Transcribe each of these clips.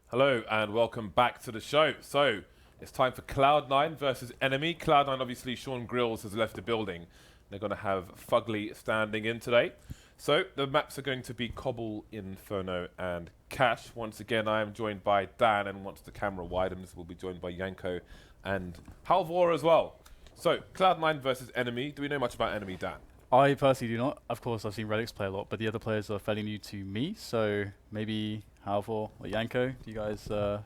Hello and welcome back to the show. So it's time for Cloud9 versus Enemy. Cloud9, obviously, Sean Grills has left the building. They're going to have FugLy standing in today. So the maps are going to be Cobble, Inferno, and Cash. Once again, I am joined by Dan, and once the camera widens, we'll be joined by Yanko and Halvor as well. So Cloud9 versus Enemy. Do we know much about Enemy, Dan? I personally do not. Of course, I've seen Relyks play a lot, but the other players are fairly new to me. So maybe Halvor or Yanko, do you guys? How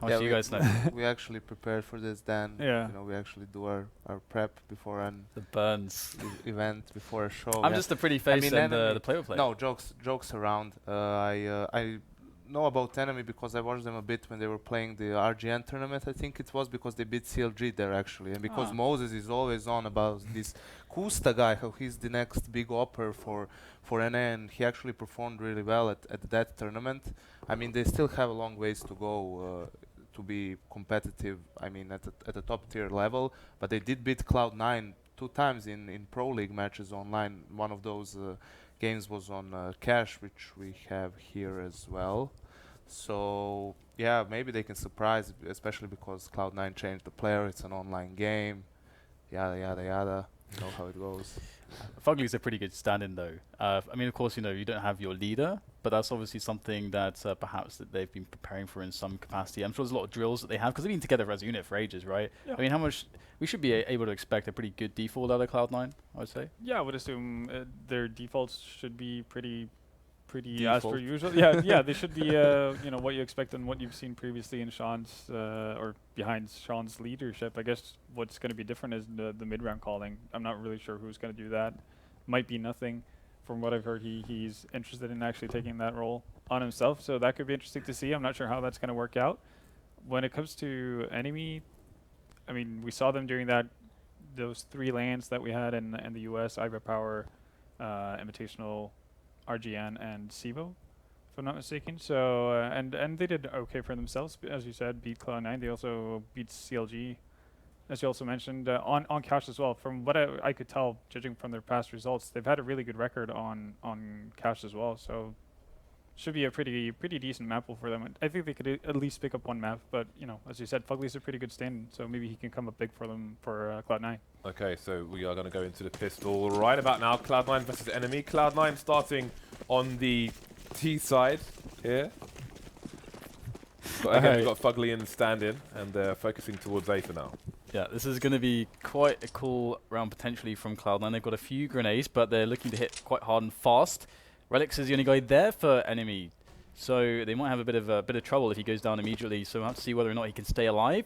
much do you guys know? We actually prepared for this. Then Yeah. you know, we actually do our prep before an The burns. event, before a show. I'm just a pretty face and Enemy, the player player. No, jokes around. I know about Enemy because I watched them a bit when they were playing the RGN tournament. I think it was because they beat CLG there actually, and because Moses is always on about this Koosta guy, how he's the next big opper for NA, and he actually performed really well at that tournament. I mean, they still have a long ways to go to be competitive. I mean, at a top tier level, but they did beat Cloud9 2 times in Pro League matches online. One of those games was on Cash, which we have here as well. So yeah, maybe they can surprise, especially because Cloud9 changed the player. It's an online game. Yada yada yada. You know how it goes. FugLy's a pretty good stand-in though. I mean, of course, you know, you don't have your leader, but that's obviously something that perhaps that they've been preparing for in some capacity. I'm sure there's a lot of drills that they have because they've been together as a unit for ages, right? Yeah. I mean, how much we should be able to expect a pretty good default out of Cloud9, I would say. Yeah, I would assume their defaults should be pretty Default. as per usual. Yeah, they should be you know, what you expect and what you've seen previously in Sean's or behind Sean's leadership. I guess what's going to be different is the mid-round calling. I'm not really sure who's going to do that. Might be nothing. From what I've heard, he's interested in actually taking that role on himself, so that could be interesting to see. I'm not sure how that's going to work out. When it comes to Enemy, I mean, we saw them during those 3 lands that we had in the US, Ivory Power, Invitational, RGN, and SIVO, if I'm not mistaken. So and they did okay for themselves, as you said, beat Cloud9. They also beat CLG, as you also mentioned, on Cash as well. From what I could tell, judging from their past results, they've had a really good record on Cash as well. So should be a pretty decent map pool for them. I think they could at least pick up 1 map, but you know, as you said, FugLy's a pretty good stand, so maybe he can come up big for them for Cloud9. Okay, so we are going to go into the pistol right about now. Cloud9 versus Enemy. Cloud9 starting on the T side here. Again, we've got FugLy in stand-in, and they're focusing towards A for now. Yeah, this is going to be quite a cool round potentially from Cloud9. They've got a few grenades, but they're looking to hit quite hard and fast. Relyks is the only guy there for Enemy, so they might have a bit of trouble if he goes down immediately. So we'll have to see whether or not he can stay alive.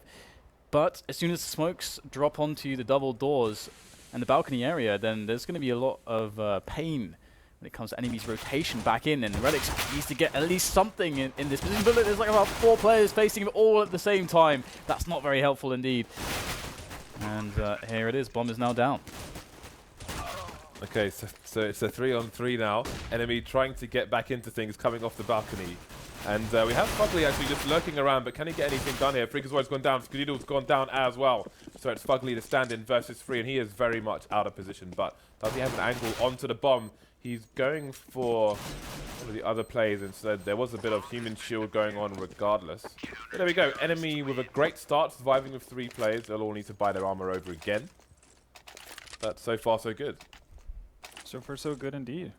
But as soon as the smokes drop onto the double doors and the balcony area, then there's going to be a lot of pain when it comes to Enemy's rotation back in. And Relyks needs to get at least something in this position. But look, there's like about 4 players facing him all at the same time. That's not very helpful indeed. And here it is. Bomb is now down. Okay, so it's a 3-on-3 now. Enemy trying to get back into things, coming off the balcony. And we have FugLy actually just lurking around, but can he get anything done here? freakazoid's gone down, Skadoodle's gone down as well. So it's FugLy to stand in versus Free, and he is very much out of position. But does he have an angle onto the bomb? He's going for one of the other plays instead. There was a bit of human shield going on regardless. But there we go. Enemy with a great start, surviving with 3 players. They'll all need to buy their armor over again. But so far, so good. So far, so good indeed.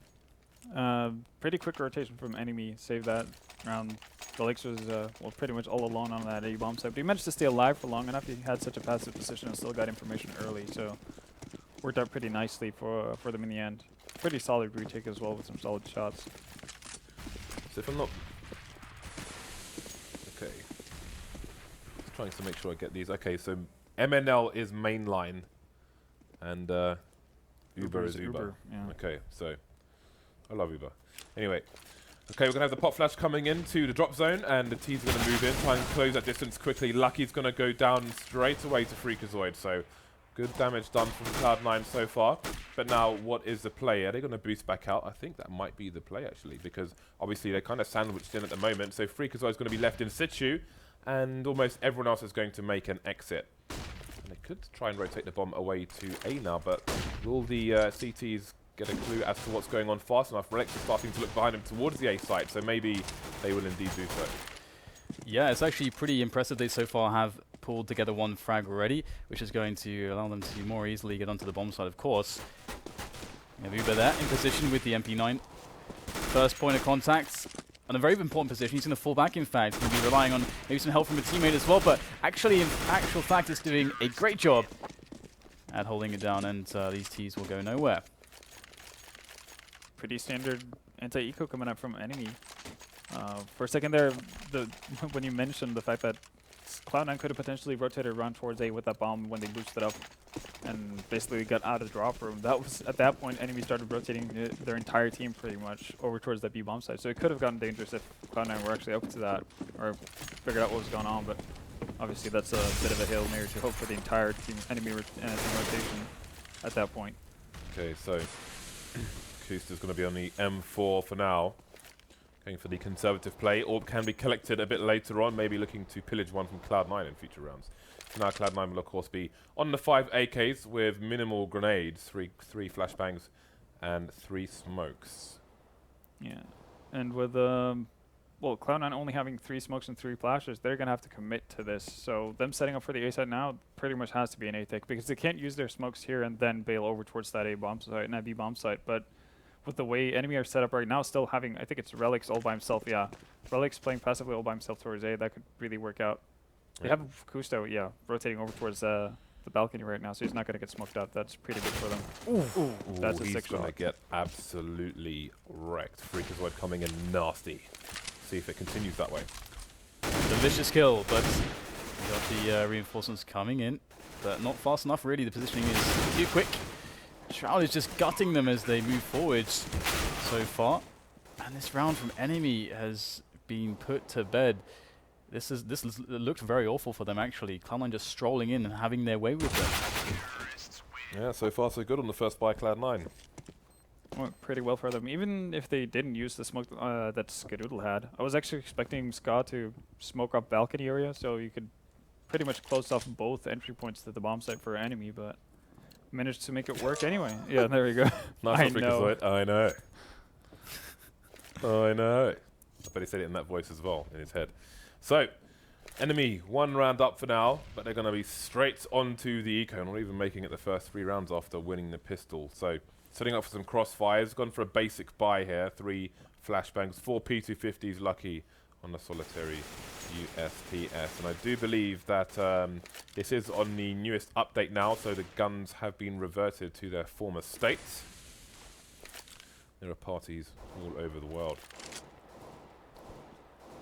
Pretty quick rotation from Enemy. Save that round. Relyks was well, pretty much all alone on that A-bomb site, but he managed to stay alive for long enough. He had such a passive position and still got information early, so worked out pretty nicely for them in the end. Pretty solid retake as well with some solid shots. So if I'm not... Okay. Just trying to make sure I get these. Okay, so MNL is MAiNLiNE, and Uber is Uber. Yeah. Okay, so I love Uber. Anyway, okay, we're going to have the pop flash coming into the drop zone, and the T's going to move in, try and close that distance quickly. Lucky's going to go down straight away to freakazoid, so good damage done from Cloud9 so far. But now, what is the play? Are they going to boost back out? I think that might be the play, actually, because obviously they're kind of sandwiched in at the moment. So freakazoid is going to be left in situ, and almost everyone else is going to make an exit. And they could try and rotate the bomb away to A now, but will the CTs get a clue as to what's going on fast enough? Relyks is starting to look behind him towards the A site, so maybe they will indeed do so. Yeah, it's actually pretty impressive. They so far have pulled together one frag already, which is going to allow them to more easily get onto the bomb side, of course. We have Uber there in position with the MP9. First point of contact. On a very important position. He's going to fall back, in fact. He's going to be relying on maybe some help from a teammate as well, but actually, in actual fact, is doing a great job at holding it down, and these Ts will go nowhere. Pretty standard anti-eco coming up from enemy. For a second there, when you mentioned the fact that Cloud9 could have potentially rotated around towards A with that bomb when they boosted up and basically got out of drop room, that was at that point enemy started rotating their entire team pretty much over towards that B bomb site. So it could have gotten dangerous if Cloud9 were actually up to that or figured out what was going on. But obviously that's a bit of a Hail Mary to hope for the entire team enemy team rotation at that point. Okay, so koosta's going to be on the M4 for now. Going for the conservative play. Orb can be collected a bit later on, maybe looking to pillage one from Cloud9 in future rounds. So now Cloud9 will of course be on the 5 AKs with minimal grenades, three flashbangs and 3 smokes. Yeah, and with well, Cloud9 only having 3 smokes and 3 flashes, they're gonna have to commit to this. So them setting up for the A site now pretty much has to be an A take because they can't use their smokes here and then bail over towards that A bomb site and that B bomb site. But with the way enemy are set up right now, still having, I think it's Relyks all by himself, yeah. Relyks playing passively all by himself towards A, that could really work out. They have koosta, yeah, rotating over towards the balcony right now, so he's not going to get smoked out. That's pretty good for them. Ooh, that's a sick shot. He's going to get absolutely wrecked. freakazoid coming in nasty. See if it continues that way. The vicious kill, but we got the reinforcements coming in, but not fast enough really. The positioning is too quick. Shroud is just gutting them as they move forwards so far. And this round from enemy has been put to bed. This looked very awful for them actually. Cloud9 just strolling in and having their way with them. Yeah, so far so good on the first by Cloud9. Went pretty well for them. Even if they didn't use the smoke that Skadoodle had, I was actually expecting Ska to smoke up balcony area so you could pretty much close off both entry points to the bomb site for enemy, but managed to make it work anyway. Yeah, there we go. Nice freakazoid. I know. I know. I bet he said it in that voice as well, in his head. So, enemy 1 round up for now, but they're going to be straight onto the eco, not even making it the first 3 rounds after winning the pistol. So, setting up for some crossfires. Gone for a basic buy here. 3 flashbangs, 4 P250s lucky on the solitary USPS. And I do believe that this is on the newest update now, so the guns have been reverted to their former states. There are parties all over the world.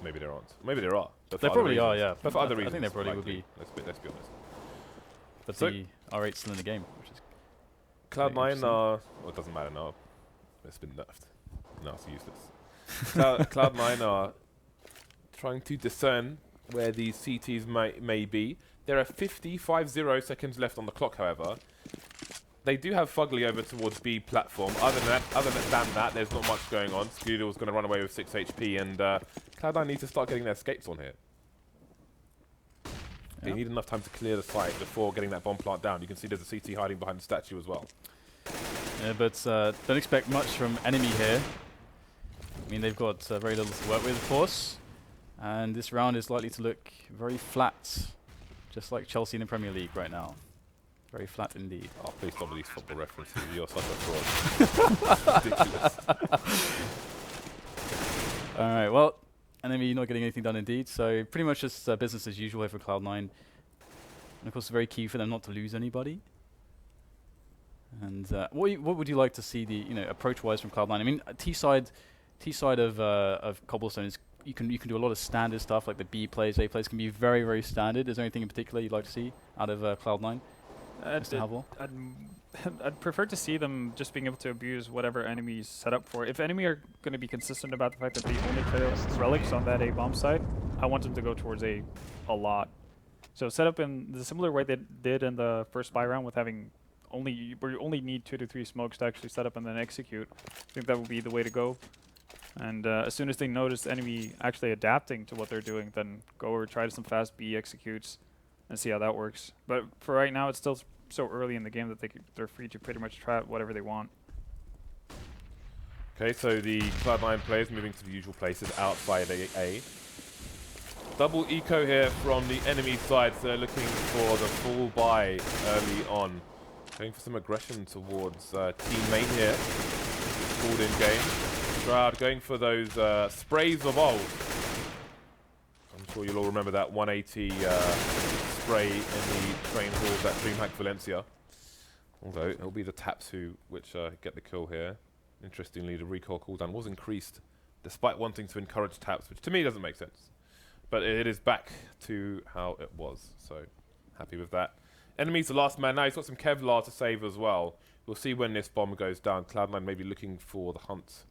Maybe there aren't. Maybe there are. But they probably are, yeah. But for other reasons. I think there probably would be. Let's be honest. But so the R8's still in the game, which is Cloud9 are... Well, it doesn't matter now. It's been nerfed. Now it's useless. Cloud9 are trying to discern where these CTs may be. There are 50 seconds left on the clock, however. They do have FugLy over towards B platform. Other than that, there's not much going on. Skadoodle is going to run away with 6 HP, and Cloud9 need to start getting their escapes on here. They need enough time to clear the site before getting that bomb plant down. You can see there's a CT hiding behind the statue as well. Yeah, but don't expect much from enemy here. I mean, they've got very little to work with, of course. And this round is likely to look very flat, just like Chelsea in the Premier League right now. Very flat indeed. Oh, please stop with these football references. You're such a fraud. Ridiculous. All right, well, enemy not getting anything done indeed. So pretty much just business as usual here for Cloud9. And of course, it's very key for them not to lose anybody. And what would you like to see the approach-wise from Cloud9? I mean, T side of Cobblestone is you can do a lot of standard stuff like the B plays, A plays can be very, very standard. Is there anything in particular you'd like to see out of Cloud9? Mr. Halvor? I'd prefer to see them just being able to abuse whatever enemies set up for. If enemy are going to be consistent about the fact that they only play Relyks on that A bomb site, I want them to go towards A lot. So set up in the similar way they did in the first buy round with having where you only need 2 to 3 smokes to actually set up and then execute. I think that would be the way to go. And as soon as they notice enemy actually adapting to what they're doing, then go over, try some fast B executes and see how that works. But for right now, it's still so early in the game that they're free to pretty much try out whatever they want. Okay, so the Cloud9 players moving to the usual places outside A. Double eco here from the enemy side, so they're looking for the full buy early on. Going for some aggression towards Team Main here. It's called in game. Shroud going for those sprays of old. I'm sure you'll all remember that 180 spray in the train halls at DreamHack Valencia. Although it'll be the taps which get the kill here. Interestingly, the recoil cooldown was increased despite wanting to encourage taps, which to me doesn't make sense. But it is back to how it was, so happy with that. Enemy's the last man now. He's got some Kevlar to save as well. We'll see when this bomb goes down. Cloud9 may be looking for the hunt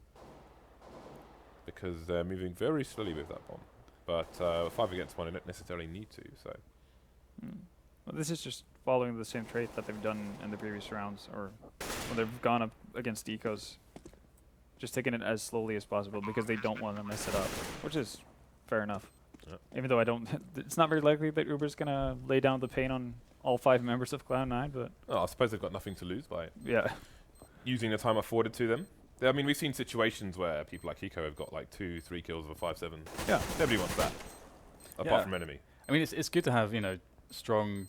because they're moving very slowly with that bomb. But 5 against 1, they don't necessarily need to. So Well, this is just following the same trait that they've done in the previous rounds, or when they've gone up against ecos. Just taking it as slowly as possible because they don't want to mess it up, which is fair enough. Yep. Even though it's not very likely that Uber's gonna lay down the pain on all 5 members of Cloud9, but I suppose they've got nothing to lose by it. yeah. Using the time afforded to them. I mean, we've seen situations where people like Hiko have got like 2-3 kills of a 5-7. Yeah. Nobody wants that, apart from enemy. I mean, it's good to have, you know, strong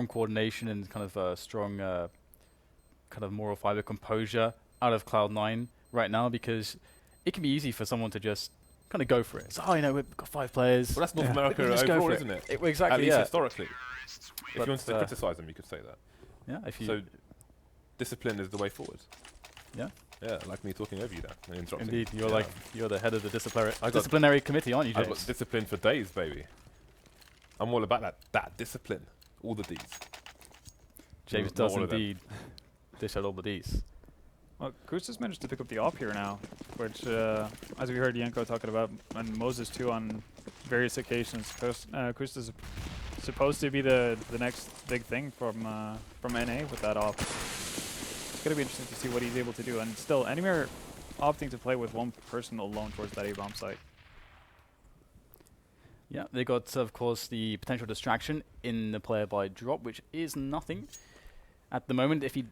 coordination and kind of strong kind of moral fiber composure out of Cloud9 right now, because it can be easy for someone to just kind of go for it. So, oh, you know, we've got 5 players. Well, that's North America Just go overall, for isn't it? Exactly, At least yeah. historically. If But, you wanted to criticize them, you could say that. Yeah, if you... So, discipline is the way forward. Yeah. Yeah, like me talking over you now. And interrupting. Indeed, you're Yeah. like, you're the head of the got disciplinary committee, aren't you, I've James? got discipline for days, baby. I'm all about that discipline. All the Ds. James Not does all of them. indeed dish out all the Ds. Well, Koosta's managed to pick up the op here now, which, as we heard Yenko talking about, and Moses too on various occasions, Koosta's supposed to be the next big thing from NA with that op. It's going to be interesting to see what he's able to do. And still, Enemy opting to play with one person alone towards that A-bomb site. Yeah, they got, of course, the potential distraction in the player by drop, which is nothing at the moment. If he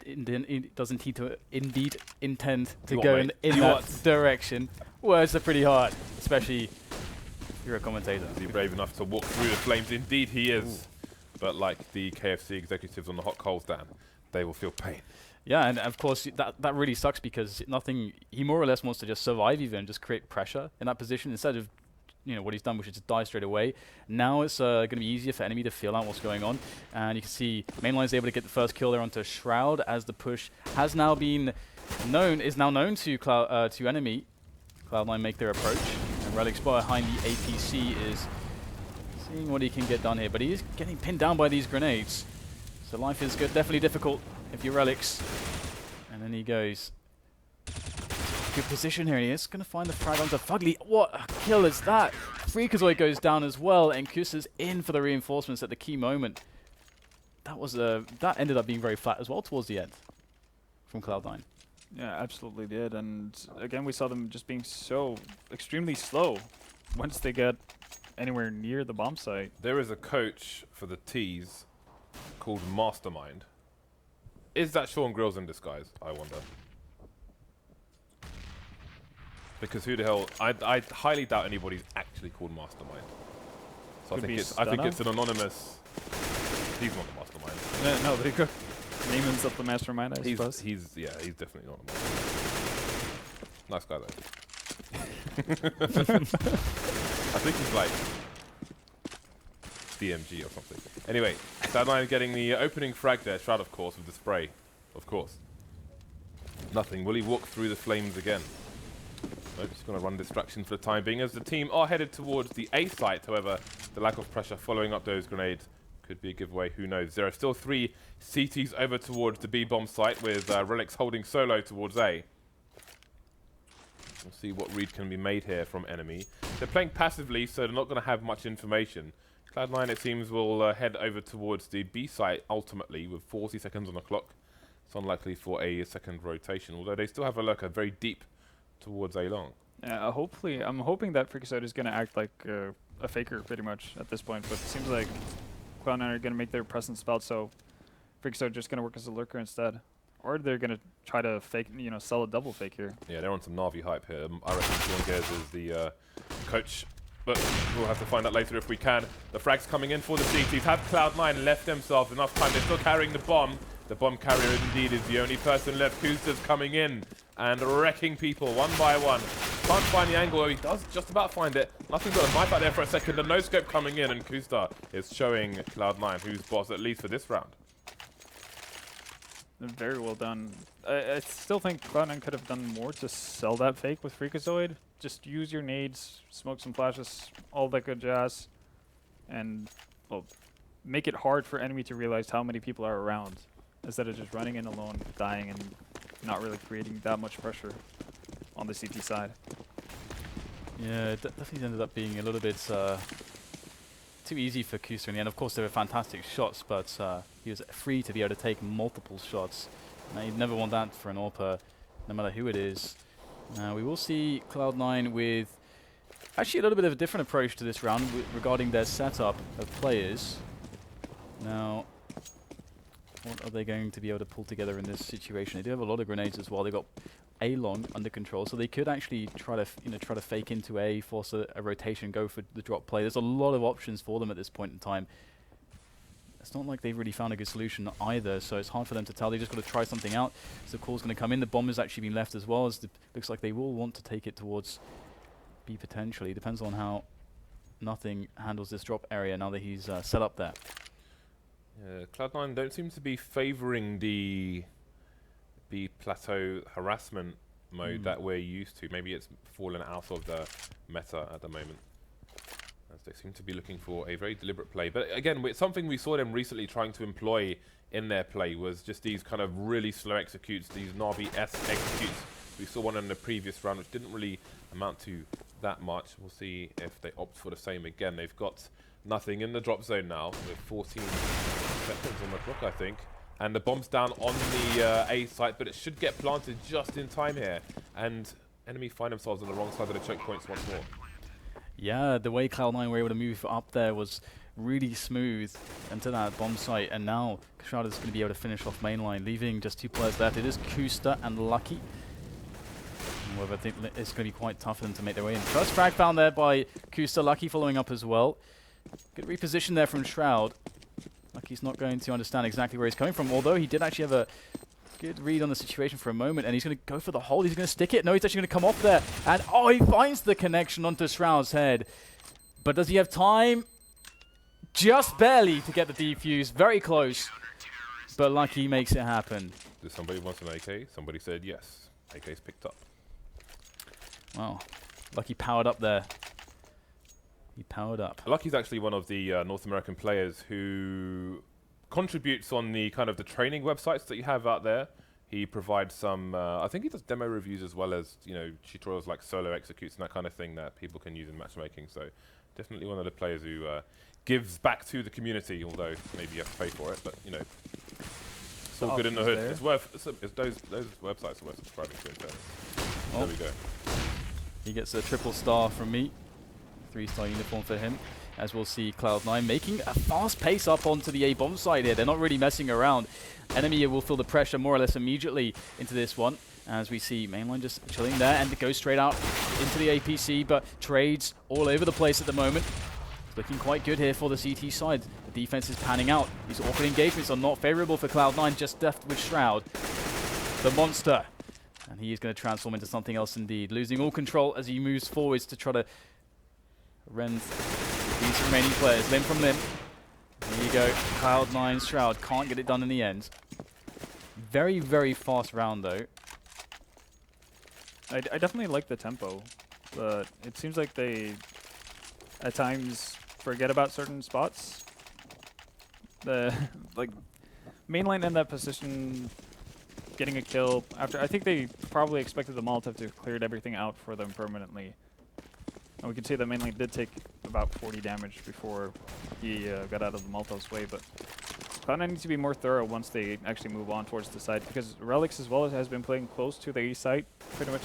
doesn't indeed intend to go in that direction, words are pretty hard, especially if you're a commentator. Is he brave enough to walk through the flames? Indeed he is. Ooh. But like the KFC executives on the hot coals stand, they will feel pain. Yeah, and of course that really sucks because he more or less wants to just survive even and just create pressure in that position instead of, you know, what he's done, which is to die straight away. Now it's going to be easier for enemy to feel out what's going on, and you can see MAiNLiNE is able to get the first kill there onto Shroud as the push has now been known to enemy. Cloud9 make their approach, and Relyks behind the APC is seeing what he can get done here, but he is getting pinned down by these grenades. So life is definitely difficult if you're Relyks. And then he goes. Good position here, and he is going to find the frag onto FugLy. What a kill is that? freakazoid goes down as well, and koosta's in for the reinforcements at the key moment. That ended up being very flat as well towards the end from Cloud9. Yeah, absolutely did. And again, we saw them just being so extremely slow once they get anywhere near the bomb site. There is a coach for the T's called Mastermind. Is that Sean Grills in disguise, I wonder? Because who the hell... I highly doubt anybody's actually called Mastermind. So I think it's an anonymous... He's not the Mastermind. No, but he could name himself the Mastermind, I suppose. He's definitely not the Mastermind. Nice guy, though. I think he's like... DMG or something. Anyway, Cloud9 getting the opening frag there. Shroud, of course, with the spray. Of course. Nothing. Will he walk through the flames again? Nope, just going to run distraction for the time being. As the team are headed towards the A site, however, the lack of pressure following up those grenades could be a giveaway. Who knows? There are still 3 CTs over towards the B bomb site, with Relyks holding solo towards A. We'll see what read can be made here from enemy. They're playing passively, so they're not going to have much information. Cloud9, it seems, will head over towards the B site ultimately with 40 seconds on the clock. It's unlikely for a second rotation, although they still have a lurker very deep towards A long. Hopefully, I'm hoping that freakazoid is going to act like a faker pretty much at this point, but it seems like Cloud9 are going to make their presence felt, so freakazoid just going to work as a lurker instead. Or they're going to try to fake, sell a double fake here. Yeah, they're on some Na'Vi hype here. I reckon Sean Gers is the coach but we'll have to find out later if we can. The frags coming in for the CTs. Have Cloud9 left themselves enough time? They're still carrying the bomb. The bomb carrier indeed is the only person left. Koosta's coming in and wrecking people one by one. Can't find the angle. He does just about find it. Nothing got a knife out there for a second. The no-scope coming in, and Koosta is showing Cloud9 who's boss, at least for this round. Very well done. I still think Cloud9 could have done more to sell that fake with freakazoid. Just use your nades, smoke some flashes, all that good jazz, and well, make it hard for enemy to realize how many people are around, instead of just running in alone, dying, and not really creating that much pressure on the CT side. Yeah, it definitely ended up being a little bit too easy for Koosta in the end. Of course, they were fantastic shots, but he was free to be able to take multiple shots. Now, you'd never want that for an AWPer, no matter who it is. We will see Cloud9 with actually a little bit of a different approach to this round regarding their setup of players. Now, what are they going to be able to pull together in this situation? They do have a lot of grenades as well. They've got A long under control, so they could actually try to fake into A, force a rotation, go for the drop play. There's a lot of options for them at this point in time. It's not like they've really found a good solution either, so it's hard for them to tell. They just got to try something out. So the call's going to come in. The bomb has actually been left as well. As looks like they will want to take it towards B potentially. Depends on how Nothing handles this drop area now that he's set up there. Cloud9 don't seem to be favouring the plateau harassment mode that we're used to. Maybe it's fallen out of the meta at the moment, as they seem to be looking for a very deliberate play. But again, something we saw them recently trying to employ in their play was just these kind of really slow executes, these Na'Vi-esque executes. We saw one in the previous round, which didn't really amount to that much. We'll see if they opt for the same again. They've got nothing in the drop zone now, with 14 seconds on the clock, I think. And the bomb's down on the A site, but it should get planted just in time here. And enemy find themselves on the wrong side of the choke points once more. Yeah, the way Cloud9 were able to move up there was really smooth into that bomb site. And now Shroud is going to be able to finish off MAiNLiNE, leaving just 2 players left. It is koosta and Lucky. However, I think it's going to be quite tough for them to make their way in. First frag found there by koosta, Lucky following up as well. Good reposition there from Shroud. Lucky's not going to understand exactly where he's coming from, although he did actually have a good read on the situation for a moment, and he's going to go for the hold. He's going to stick it. No, he's actually going to come off there. And oh, he finds the connection onto Shroud's head. But does he have time? Just barely to get the defuse. Very close. But Lucky makes it happen. Does somebody want an AK? Somebody said yes. AK's picked up. Wow. Lucky powered up there. He powered up. Lucky's actually one of the North American players who contributes on the kind of the training websites that you have out there. He provides some, I think he does demo reviews as well as, you know, tutorials like solo executes and that kind of thing that people can use in matchmaking. So definitely one of the players who gives back to the community, although maybe you have to pay for it, but you know, it's all good in the hood. It's worth, those websites are worth subscribing to in fairness. Oh. There we go. He gets a triple star from me. 3-star uniform for him, as we'll see Cloud9 making a fast pace up onto the A-bomb side here. They're not really messing around. Enemy will feel the pressure more or less immediately into this one, as we see MAiNLiNE just chilling there, and it goes straight out into the APC, but trades all over the place at the moment. It's looking quite good here for the CT side. The defense is panning out. These awkward engagements are not favorable for Cloud9, just left with Shroud. The monster. And he is going to transform into something else indeed, losing all control as he moves forwards to try to rend these remaining players, limb from limb. There you go, Cloud9 Shroud can't get it done in the end. Very, very fast round though. I definitely like the tempo, but it seems like they at times forget about certain spots. Like MAiNLiNE in that position, getting a kill after, I think they probably expected the Molotov to have cleared everything out for them permanently. And we can see that MAiNLiNE did take about 40 damage before he got out of the Molotov's way, but Cloud9 needs to be more thorough once they actually move on towards the side, because Relyks as well has been playing close to the east side, pretty much,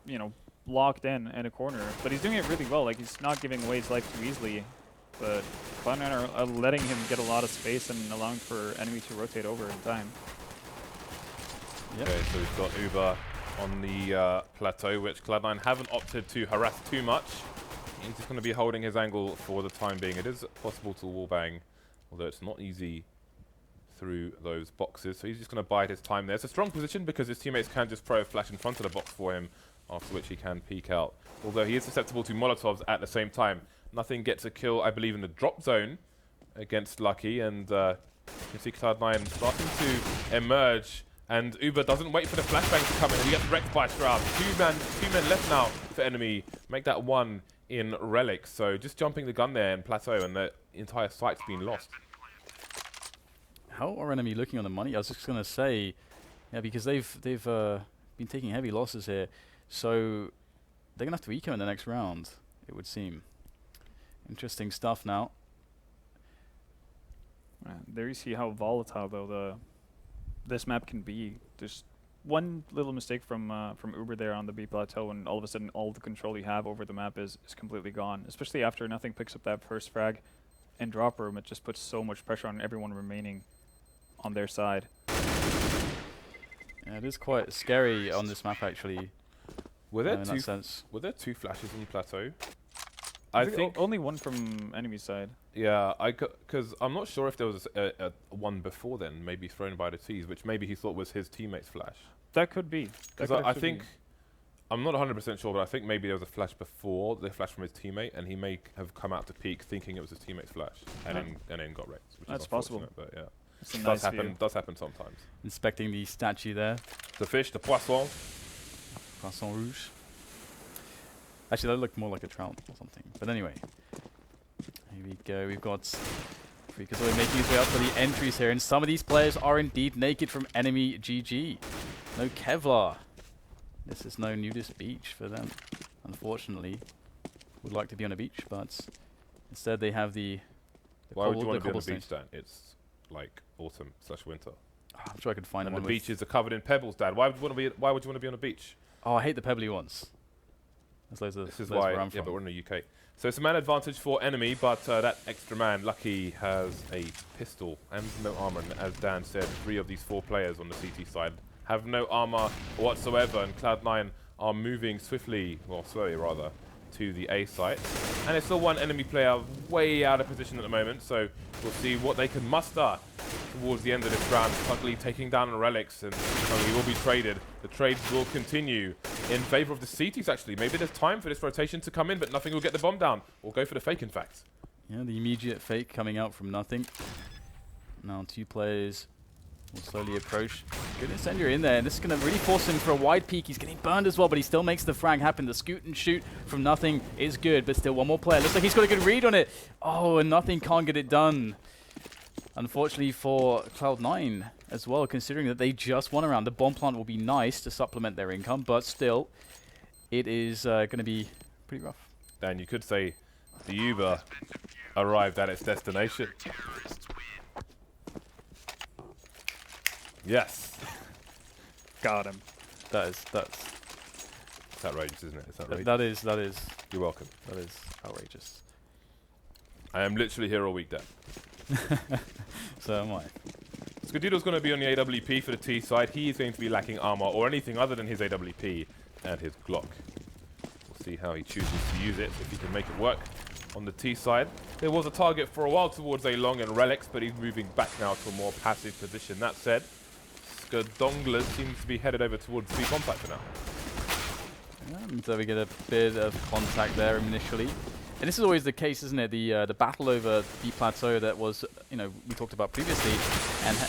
you know, locked in a corner. But he's doing it really well, like he's not giving away his life too easily, but Cloud9 are letting him get a lot of space and allowing for enemy to rotate over in time. Yep. Okay, so we've got Uber on the plateau, which Cloud9 haven't opted to harass too much. He's just going to be holding his angle for the time being. It is possible to wallbang, although it's not easy through those boxes. So he's just going to bide his time there. It's a strong position because his teammates can just throw a flash in front of the box for him, after which he can peek out. Although he is susceptible to Molotovs at the same time. Nothing gets a kill, I believe, in the drop zone against Lucky, and you can see Cloud9 starting to emerge. And Uber doesn't wait for the flashbang to come in. He gets wrecked by Shroud. Two men left now for enemy. Make that one in Relyks. So just jumping the gun there in Plateau, and the entire site's been lost. How are enemy looking on the money? I was just going to say, yeah, because they've been taking heavy losses here. So they're going to have to eco in the next round, it would seem. Interesting stuff now. There you see how volatile, though, this map can be. Just one little mistake from Uber there on the B plateau, and all of a sudden all the control you have over the map is completely gone. Especially after nothing picks up that first frag in drop room, it just puts so much pressure on everyone remaining on their side. Yeah, it is quite scary on this map, actually. Were there two flashes on the plateau? I think only one from enemy side. Yeah, because I'm not sure if there was a one before then, maybe thrown by the T's, which maybe he thought was his teammate's flash. That could be. Because I think, I'm not 100% sure, but I think maybe there was a flash before the flash from his teammate, and he may have come out to peek thinking it was his teammate's flash, and then got wrecked. Which That's is possible. But yeah, it's a nice does happen sometimes. Inspecting the statue there. The fish, the poisson. Poisson rouge. Actually, that looked more like a trout or something. But anyway, here we go. We've got freakazoid making his way up for the entries here, and some of these players are indeed naked from enemy GG. No Kevlar. This is no nudist beach for them, unfortunately. Would like to be on a beach, but instead they have the Why would you want to be on a beach, Dan? It's like autumn/winter. Oh, I'm sure I could find one. And the beaches are covered in pebbles, Dad. Why would you want to be on a beach? Oh, I hate the pebbly ones. This is why, yeah, but we're in the UK. So it's a man advantage for enemy, but that extra man, Lucky, has a pistol and no armor. And as Dan said, 3 of these 4 players on the CT side have no armor whatsoever, and Cloud9 are moving swiftly, well, slowly rather, to the A site. And it's still one enemy player way out of position at the moment, so we'll see what they can muster towards the end of this round. FugLy taking down Relyks, and he will be traded. The trades will continue in favor of the CTs, actually. Maybe there's time for this rotation to come in, but nothing will get the bomb down. We'll go for the fake, in fact. Yeah, the immediate fake coming out from nothing. Now 2 players will slowly approach. Good incendiary in there, and this is going to really force him for a wide peek. He's getting burned as well, but he still makes the frag happen. The scoot and shoot from nothing is good, but still one more player. Looks like he's got a good read on it. Oh, and nothing can't get it done. Unfortunately for Cloud9 as well, considering that they just won a round. The bomb plant will be nice to supplement their income, but still, it is going to be pretty rough. Dan, you could say the Uber arrived at its destination. Yes. Got him. That's It's outrageous, isn't it? It's outrageous. that is. You're welcome. That is outrageous. I am literally here all week, Dan. So am I. Skadoodle's going to be on the AWP for the T side. He is going to be lacking armor or anything other than his AWP and his Glock. We'll see how he chooses to use it, if he can make it work. On the T side, there was a target for a while towards A long and Relyks, but he's moving back now to a more passive position. That said, Skadoodle seems to be headed over towards B contact for now. And so we get a bit of contact there initially. And this is always the case, isn't it? The battle over the plateau that was, we talked about previously,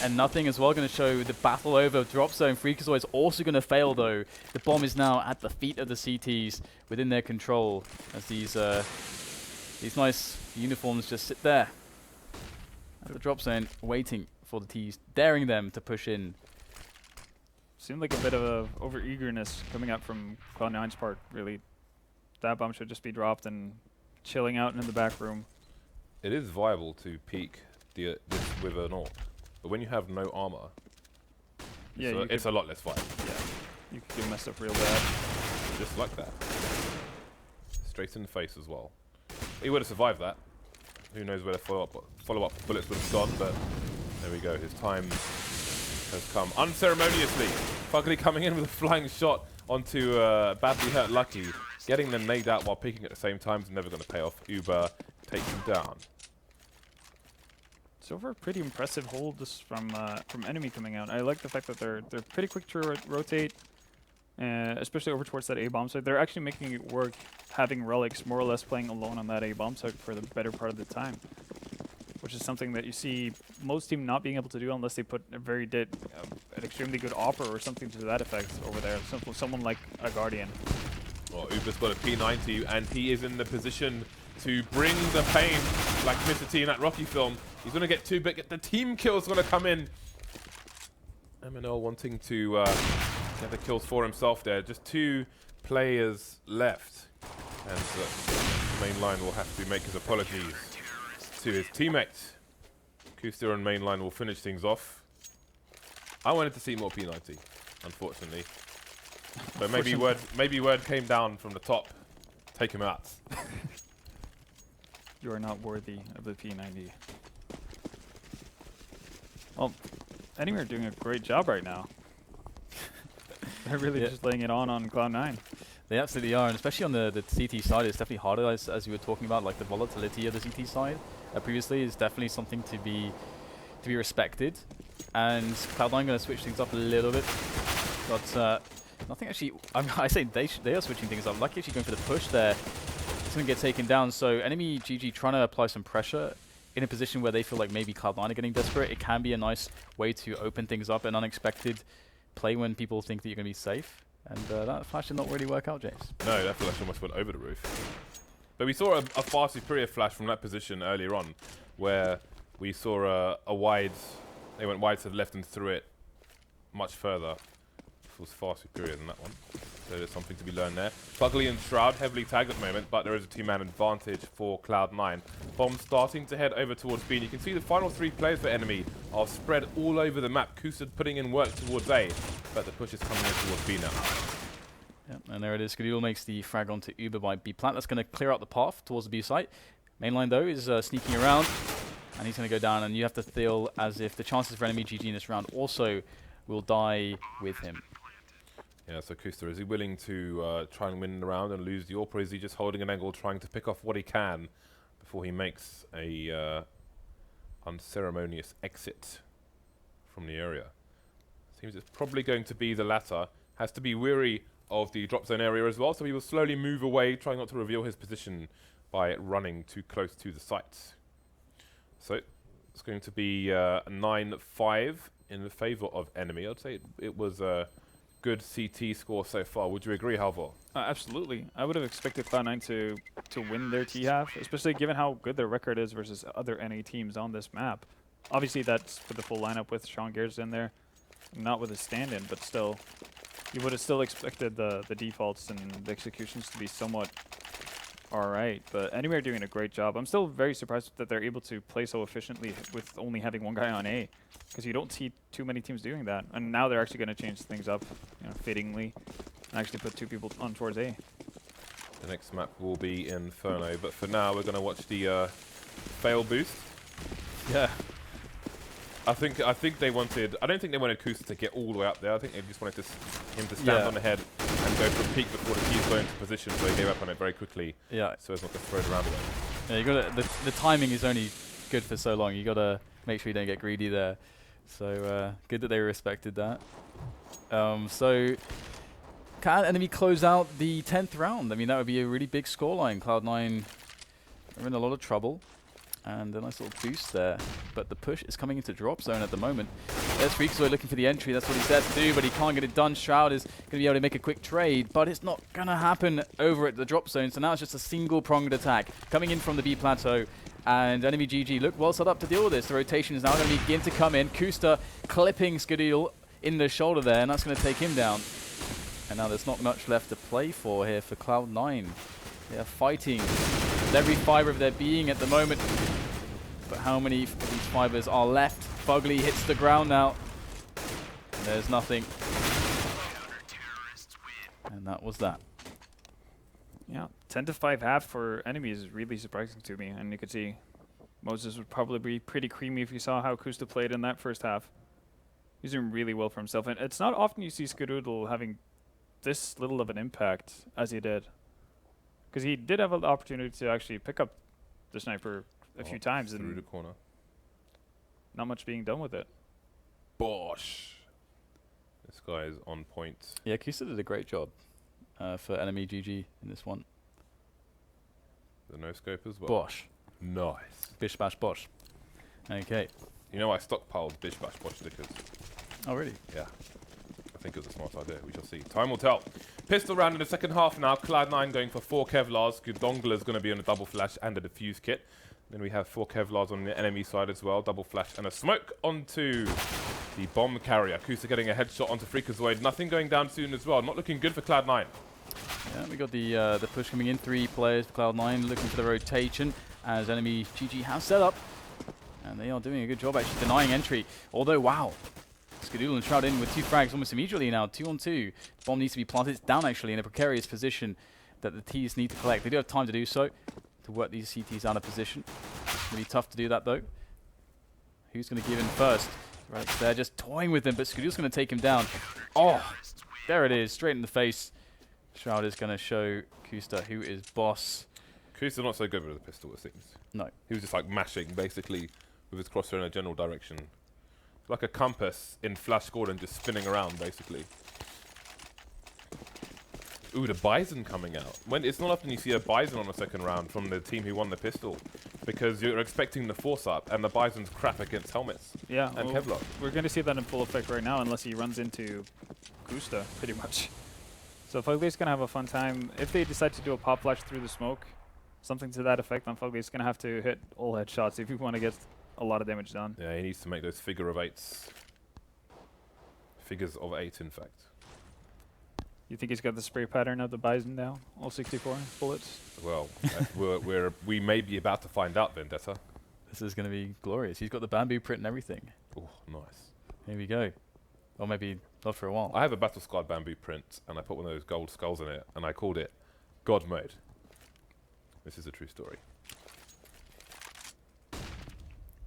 and nothing as well going to show the battle over drop zone. freakazoid is also going to fail though. The bomb is now at the feet of the CTs within their control as these nice uniforms just sit there at the drop zone, waiting for the T's, daring them to push in. Seemed like a bit of a over-eagerness coming out from Cloud9's part, really. That bomb should just be dropped and chilling out in the back room. It is viable to peek this with an AWP, but when you have no armor, Yeah, it's a lot less viable. Yeah, you could get messed up real bad. Just like that. Straight in the face as well. He would have survived that. Who knows where the follow-up bullets would have gone, but there we go. His time has come unceremoniously. FugLy coming in with a flying shot onto badly hurt Lucky. getting the nade out while peeking at the same time is never going to pay off. Uber takes him down. So far, pretty impressive holds from enemy coming out. I like the fact that they're pretty quick to rotate, especially over towards that A bomb site. They're actually making it work, having Relyks more or less playing alone on that A bomb site for the better part of the time, which is something that you see most team not being able to do unless they put a an extremely good offer or something to that effect over there. Someone like a Guardian. Well, Uber's got a P90 and he is in the position to bring the pain like Mr. T in that Rocky film. He's going to get too big. The team kill's going to come in. MNL wanting to get the kills for himself there. Just 2 players left. And MAiNLiNE will have to make his apologies to his teammates. koosta and MAiNLiNE will finish things off. I wanted to see more P90, unfortunately. But maybe word came down from the top. Take him out. You are not worthy of the P90. Well, enemy are doing a great job right now. They're really just laying it on Cloud9. They absolutely are, and especially on the CT side, it's definitely harder, as you were talking about, like the volatility of the CT side previously is definitely something to be respected. And Cloud9 going to switch things up a little bit, but nothing actually. I say they are switching things up. Lucky actually going for the push there. It's going to get taken down. So enemy GG trying to apply some pressure in a position where they feel like maybe Cloud9 are getting desperate. It can be a nice way to open things up, an unexpected play when people think that you're going to be safe. And that flash did not really work out, James. No, that flash almost went over the roof. But we saw a far superior flash from that position earlier on, where we saw a wide. They went wide to the left and threw it much further. It was far superior than that one. So there's something to be learned there. FugLy and Shroud heavily tagged at the moment, but there is a 2-man advantage for Cloud9. Bomb starting to head over towards B. And you can see the final 3 players for enemy are spread all over the map. koosta putting in work towards A, but the push is coming in towards B now. Yep, and there it is. Skadoodle makes the frag onto Uber by B plant. That's going to clear out the path towards the B site. MAiNLiNE though is sneaking around, and he's going to go down. And you have to feel as if the chances for enemy GG in this round also will die with him. Yeah, so koosta, is he willing to try and win the round and lose the AWP, or is he just holding an angle, trying to pick off what he can before he makes a unceremonious exit from the area? Seems it's probably going to be the latter. Has to be wary of the drop zone area as well, so he will slowly move away, trying not to reveal his position by running too close to the site. So it's going to be 9-5 in the favor of enemy. I'd say it was a good CT score so far. Would you agree, Halvor? Absolutely. I would have expected Cloud9 to win their T-half, especially given how good their record is versus other NA teams on this map. Obviously, that's for the full lineup with Sean Gears in there, not with a stand-in, but still, you would have still expected the defaults and the executions to be somewhat alright. But anyway, doing a great job. I'm still very surprised that they're able to play so efficiently with only having 1 guy on A, because you don't see too many teams doing that. And now they're actually going to change things up, fittingly, and actually put 2 people on towards A. The next map will be Inferno, but for now we're going to watch the fail boost. Yeah. I think they wanted. I don't think they wanted koosta to get all the way up there. I think they just wanted him to stand on the head and go for a peek before the keys go into position. So they gave up on it very quickly. Yeah. So as not to throw it around again. Yeah, you got the timing is only good for so long. You got to make sure you don't get greedy there. So good that they respected that. So can enemy close out the 10th round? I mean, that would be a really big scoreline. Cloud9 are in a lot of trouble. And a nice little boost there. But the push is coming into drop zone at the moment. There's freakazoid looking for the entry. That's what he said to do, but he can't get it done. Shroud is going to be able to make a quick trade, but it's not going to happen over at the drop zone. So now it's just a single-pronged attack coming in from the B plateau. And enemy GG look well set up to deal with this. The rotation is now going to begin to come in. koosta clipping Skadoodle in the shoulder there, and that's going to take him down. And now there's not much left to play for here for Cloud9. They are fighting with every fiber of their being at the moment. But how many of these fibers are left? FugLy hits the ground now. And there's nothing. And that was that. Yeah, 10-5 half for enemies is really surprising to me. And you could see Moses would probably be pretty creamy if you saw how koosta played in that first half. He's doing really well for himself. And it's not often you see Skadoodle having this little of an impact as he did. Because he did have an opportunity to actually pick up the sniper a few times, through the and corner. not much being done with it. Bosh. This guy is on point. Yeah, koosta did a great job for enemy GG in this one. The no scope as well. Bosh. Nice. Bish bash bosh. Okay. You know, I stockpiled Bish Bash Bosh stickers. Oh, really? Yeah. I think it was a smart idea. We shall see. Time will tell. Pistol round in the second half now. Cloud9 going for 4 Kevlars. Skadoodle is going to be on a double flash and a defuse kit. Then we have 4 Kevlars on the enemy side as well. Double flash and a smoke onto the bomb carrier. koosta getting a headshot onto freakazoid. Nothing going down soon as well. Not looking good for Cloud9. Yeah, we got the push coming in. 3 players for Cloud9 looking for the rotation as enemy GG has set up. And they are doing a good job actually denying entry. Although, wow. Skadoodle and Shroud in with 2 frags almost immediately now. 2 on 2. Bomb needs to be planted. It's down actually in a precarious position that the T's need to collect. They do have time to do so, to work these CTs out of position. It's going to be tough to do that though. Who's going to give in first? Right, they're just toying with him, but Skadoodle's going to take him down. Oh, there it is, straight in the face. Shroud is going to show koosta who is boss. koosta's not so good with the pistol, it seems. No. He was just like mashing, basically, with his crosshair in a general direction. Like a compass in Flash Gordon just spinning around, basically. Ooh, the Bison coming out. It's not often you see a Bison on a second round from the team who won the pistol, because you're expecting the force up, and the Bison's crap against helmets. Yeah, And well, Kevlar. we're going to see that in full effect right now, unless he runs into koosta, pretty much. So FugLy's going to have a fun time. If they decide to do a pop flash through the smoke, something to that effect, then FugLy's going to have to hit all headshots if you want to get a lot of damage done. Yeah, he needs to make those figure of 8s. Figures of 8, in fact. You think he's got the spray pattern of the Bison now? All 64 bullets? Well, we may be about to find out, vENdetta. This is going to be glorious. He's got the bamboo print and everything. Oh, nice. Here we go. Or maybe not for a while. I have a Battle Scarred bamboo print, and I put one of those gold skulls in it, and I called it God Mode. This is a true story.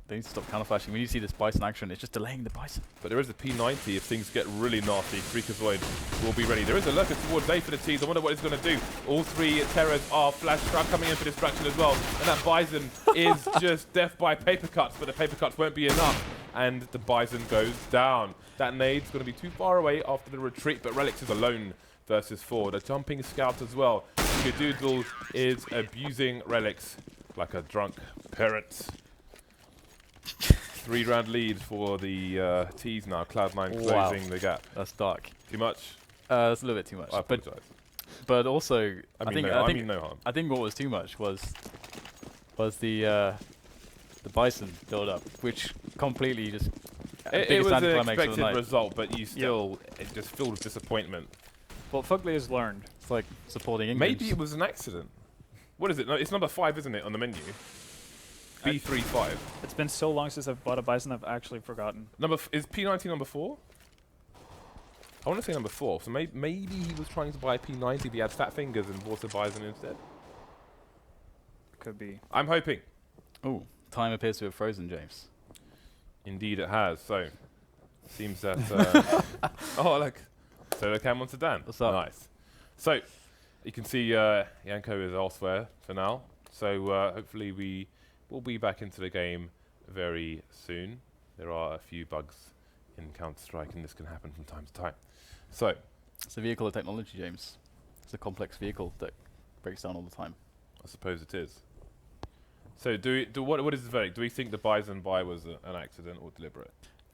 They need to stop counterflashing. When you see this Bison action, it's just delaying the Bison. But there is a P90 if things get really nasty. freakazoid will be ready. There is a lurker towards A for the T's. I wonder what he's going to do. All 3 terrors are flash trap coming in for distraction as well. And that Bison is just death by paper cuts, but the paper cuts won't be enough. And the Bison goes down. That nade's going to be too far away after the retreat, but Relyks is alone versus 4. The jumping scout as well. Skadoodle is abusing Relyks like a drunk parent. 3-round lead for the T's now. Cloud9 closing the gap. That's dark. Too much? It's a little bit too much. I apologise. But also, I mean no harm. I think what was too much was the Bison build up, which completely just It was an expected result, but you still it just filled with disappointment. Well, FugLy has learned. It's like supporting England. Maybe it was an accident. What is it? No, it's number 5, isn't it, on the menu? B35. It's been so long since I've bought a Bison, I've actually forgotten. Is P90 number 4? I want to say number 4. So maybe he was trying to buy a P90, but he had fat fingers and bought a Bison instead. Could be. I'm hoping. Oh, time appears to have frozen, James. Indeed it has. So, seems that... oh, look. Solo cam onto Dan. What's up? Nice. So, you can see Yanko is elsewhere for now. So, hopefully we will be back into the game very soon. There are a few bugs in Counter-Strike, and this can happen from time to time. So, It's a vehicle of technology, James. It's a complex vehicle that breaks down all the time. I suppose it is. So, what is the verdict? Do we think the Bison buy was an accident or deliberate?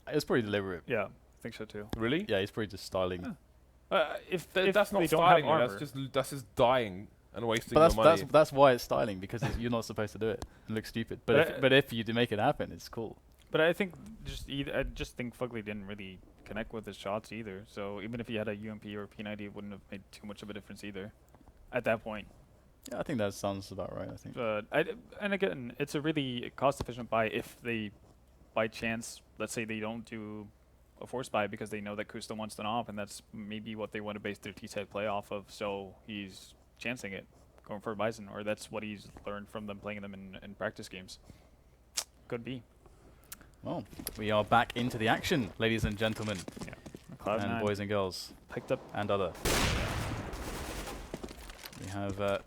It's probably deliberate. Yeah, I think so too. Really? Yeah, he's probably just styling. If That's not they don't styling. have That's just dying and wasting But your money. that's why it's styling, because you're not supposed to do it and look stupid. But if you do make it happen, it's cool. But I think I just think FugLy didn't really connect with his shots either. So even if he had a UMP or a P90, it wouldn't have made too much of a difference either. At that point. Yeah, I think that sounds about right. I think. And again, it's a really cost-efficient buy if they, by chance, let's say they don't do a force buy because they know that koosta wants an off, and that's maybe what they want to base their T-side play off of. So he's chancing it, going for a Bison, or that's what he's learned from them playing them in practice games. Could be. Well, we are back into the action, ladies and gentlemen, Yeah. and Cloud9 boys and girls, picked up. and other. We have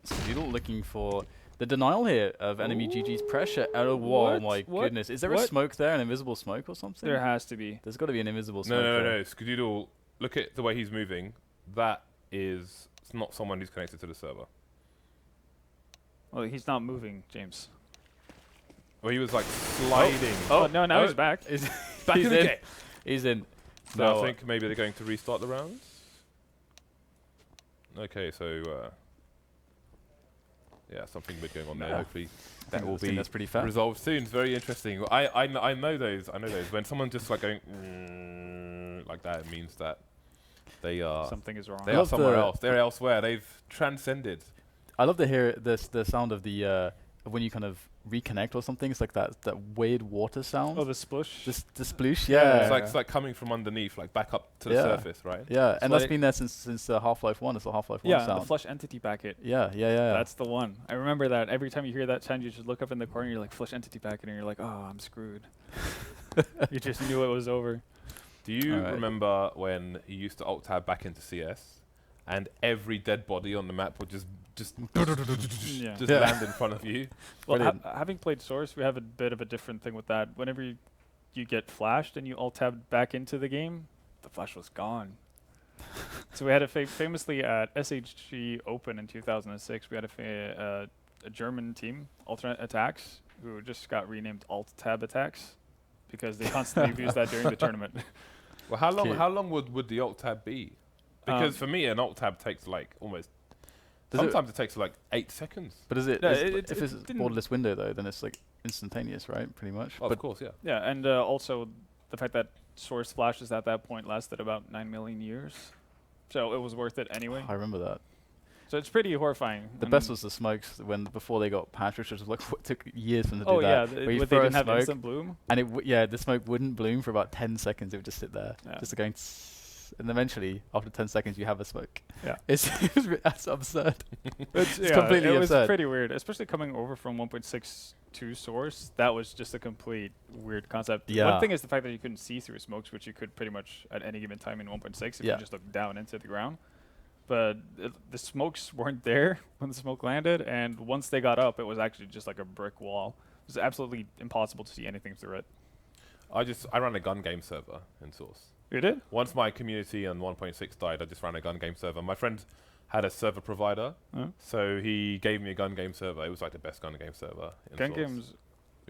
Skadoodle looking for the denial here of enemy GG's pressure. Oh, whoa, my goodness. Is there a smoke there, an invisible smoke or something? There has to be. There's got to be an invisible smoke No. Skadoodle, look at the way he's moving. That is not someone who's connected to the server. Well, he's not moving, James. Well, he was like sliding. Oh, no, now he's back. He's Back in the game. He's in. So I think maybe they're going to restart the rounds. Okay, so yeah, something weird going on there. Hopefully that will be that's pretty fair. resolved soon. It's very interesting. I know those. When someone's just like going like that, it means that they are something is wrong. They are somewhere else. They're elsewhere. They've transcended. I love to hear the sound of the when you kind of reconnect or something. It's like that weird water sound. Oh, the splush. The sploosh. Yeah. It's like coming from underneath, like back up to the surface, right? Yeah, and that's been there since Half-Life 1. It's the Half-Life 1 sound. Yeah, the flush entity packet. Yeah. That's the one. I remember that. Every time you hear that sound, you just look up in the corner. You're like, flush entity packet, and you're like, oh, I'm screwed. You just knew it was over. Do you remember when you used to alt tab back into CS, and every dead body on the map would just land in front of you? Well, having played Source, we have a bit of a different thing with that. Whenever you get flashed and you alt tab back into the game, the flash was gone. So we had famously at SHG Open in 2006, we had a German team, Alternate Attacks, who just got renamed Alt Tab Attacks because they constantly abused that during the tournament. Well, how long would the alt tab be? Because for me, an alt tab takes like almost. Sometimes it takes like 8 seconds. But is it? No, if it's a borderless window though, then it's like instantaneous, right? Pretty much. Oh, of course, yeah. Yeah, and also the fact that Source flashes at that point lasted about 9 million years, so it was worth it anyway. I remember that. So it's pretty horrifying. The best was the smokes before they got patched, which was like what took years for them to do that. Oh yeah, they didn't have instant bloom. And the smoke wouldn't bloom for about 10 seconds. It would just sit there, just going. And eventually, after 10 seconds, you have a smoke. Yeah, that's absurd. It's completely absurd. It was pretty weird, especially coming over from 1.62 Source. That was just a complete weird concept. Yeah. One thing is the fact that you couldn't see through smokes, which you could pretty much at any given time in 1.6 if you just look down into the ground. But the smokes weren't there when the smoke landed, and once they got up, it was actually just like a brick wall. It was absolutely impossible to see anything through it. I ran a gun game server in Source. You did? Once my community on 1.6 died, I just ran a gun game server. My friend had a server provider, so he gave me a gun game server. It was like the best gun game server in Gun Source. games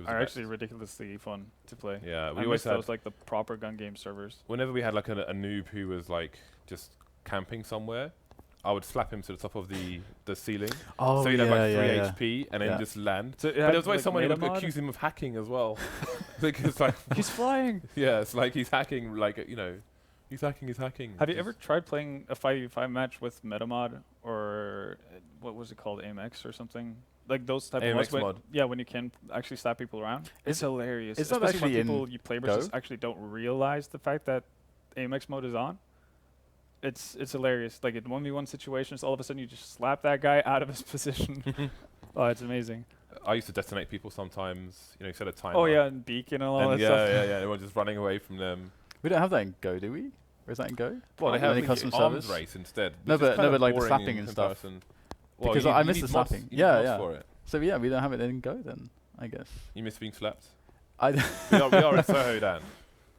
are actually ridiculously fun to play. Yeah, we I always miss had those like the proper gun game servers. Whenever we had like a noob who was like just camping somewhere, I would slap him to the top of the ceiling. Oh, so he'd have like 3 HP and then just land. So but there was always like someone who would mod? accuse him of hacking as well. Because like He's flying. yeah, it's like he's hacking, like he's hacking. Have you ever tried playing a 5v5 match with MetaMod or what was it called, AMX or something? Like those type AMX of mods. mod. Yeah, when you can actually slap people around. It's hilarious. It's not Especially actually when people in you play versus Go? actually don't realize the fact that AMX mode is on. It's hilarious. Like in 1v1 situations, all of a sudden you just slap that guy out of his position. Oh, it's amazing. I used to detonate people sometimes. Set a timer. Oh yeah, and beacon and all that yeah, stuff. yeah. Everyone's just running away from them. We don't have that in Go, do we? Or is that in Go? Well, they Any have custom the arms servers? race instead. No, which is but kind of like the boring slapping in and stuff. comparison. Well, Because you I need miss the mods- slapping. you need Yeah, mods yeah. for it. So yeah, we don't have it in Go then, I guess. You miss being slapped. I we are in Soho, Dan.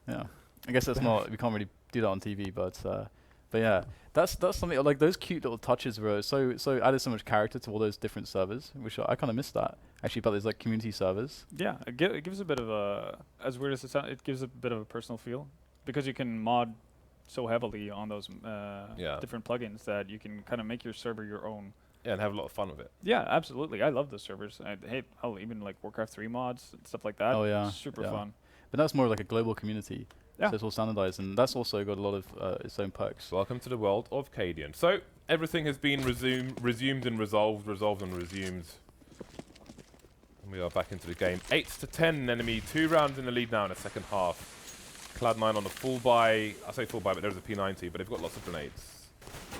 Yeah, I guess that's not. We can't really do that on TV, but yeah, that's something like those cute little touches were so added so much character to all those different servers, which I kind of miss that actually. But there's like community servers. Yeah, it gives a bit of a, as weird as it sounds, it gives a bit of a personal feel because you can mod so heavily on those different plugins that you can kind of make your server your own. Yeah, and have a lot of fun with it. Yeah, absolutely. I love those servers. I'll even like Warcraft 3 mods and stuff like that. Oh yeah, super fun. But that's more like a global community. Yeah. So it's all standardized, and that's also got a lot of its own perks. Welcome to the world of Cadian. So everything has been resumed and resolved and resumed. And we are back into the game. 8-10 enemy, 2 rounds in the lead now in the second half. Cloud9 on the full buy. I say full buy, but there's a P90, but they've got lots of grenades.